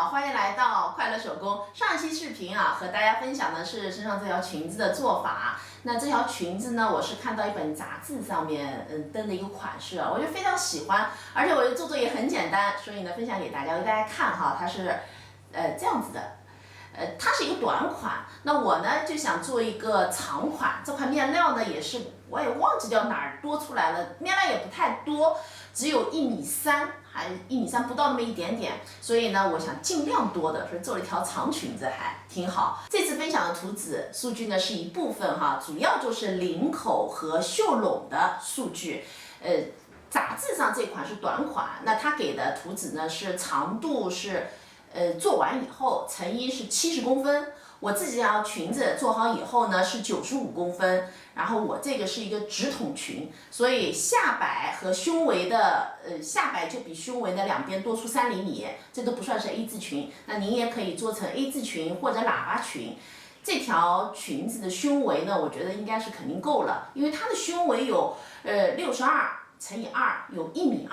好，欢迎来到快乐手工。上一期视频啊，和大家分享的是身上这条裙子的做法。那这条裙子呢，我是看到一本杂志上面登的一个款式啊，我就非常喜欢，而且我的做作也很简单，所以呢分享给大家，我给大家看哈，它是这样子的。它是一个短款，那我呢就想做一个长款。这款面料呢也是，我也忘记掉哪儿多出来了，面料也不太多，只有1.3米，还1.3米不到那么一点点。所以呢，我想尽量多的，所以做了一条长裙子还挺好。这次分享的图纸数据呢是一部分哈，主要就是领口和袖拢的数据。杂志上这款是短款，那它给的图纸呢是长度是。做完以后成衣是70公分，我自己这条裙子做好以后呢是95公分，然后我这个是一个直筒裙，所以下摆和胸围的下摆就比胸围的两边多出3厘米，这都不算是 A 字裙，那您也可以做成 A 字裙或者喇叭裙。这条裙子的胸围呢，我觉得应该是肯定够了，因为它的胸围有62×2，有1.22米。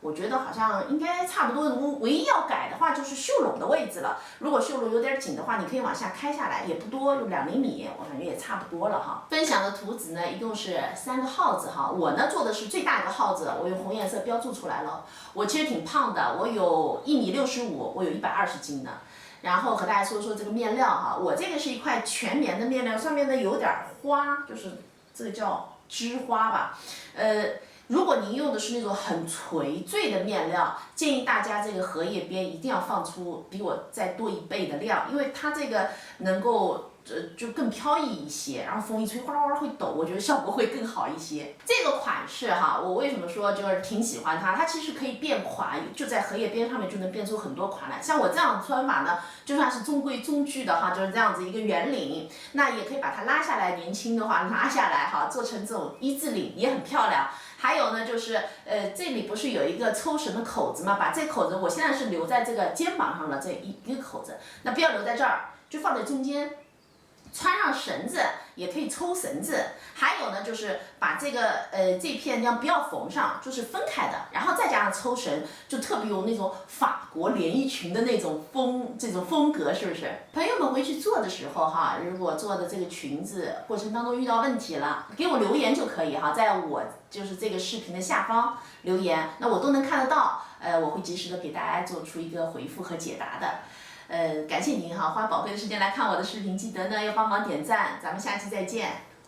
我觉得好像应该差不多，唯一要改的话就是袖拢的位置了。如果袖拢有点紧的话，你可以往下开下来，也不多，有2厘米，我感觉也差不多了哈。分享的图纸呢，一共是3个号子哈。我呢做的是最大一个号子，我用红颜色标注出来了。我其实挺胖的，我有1.65米，我有120斤的。然后和大家说说这个面料哈，我这个是一块全棉的面料，上面呢有点花，就是这个叫织花吧，如果您用的是那种很垂坠的面料，建议大家这个荷叶边一定要放出比我再多1倍的量，因为它这个能够就更飘逸一些，然后风一吹哗啦哗啦会抖，我觉得效果会更好一些。这个款式哈，我为什么说就是挺喜欢它？它其实可以变款，就在荷叶边上面就能变出很多款来。像我这样穿法呢，就算是中规中矩的哈，就是这样子一个圆领，那也可以把它拉下来，年轻的话拉下来哈，做成这种1字领也很漂亮。还有呢，就是这里不是有一个抽绳的口子吗？把这口子我现在是留在这个肩膀上了，这一个口子，那不要留在这儿，就放在中间。穿上绳子也可以抽绳子，还有呢就是把这个这片料不要缝上，就是分开的，然后再加上抽绳，就特别有那种法国连衣裙的那种风格，是不是？朋友们回去做的时候哈，如果做的这个裙子过程当中遇到问题了，给我留言就可以哈，在我就是这个视频的下方留言，那我都能看得到，我会及时的给大家做出一个回复和解答的。感谢您哈，花宝贵的时间来看我的视频，记得呢要帮忙点赞，咱们下期再见。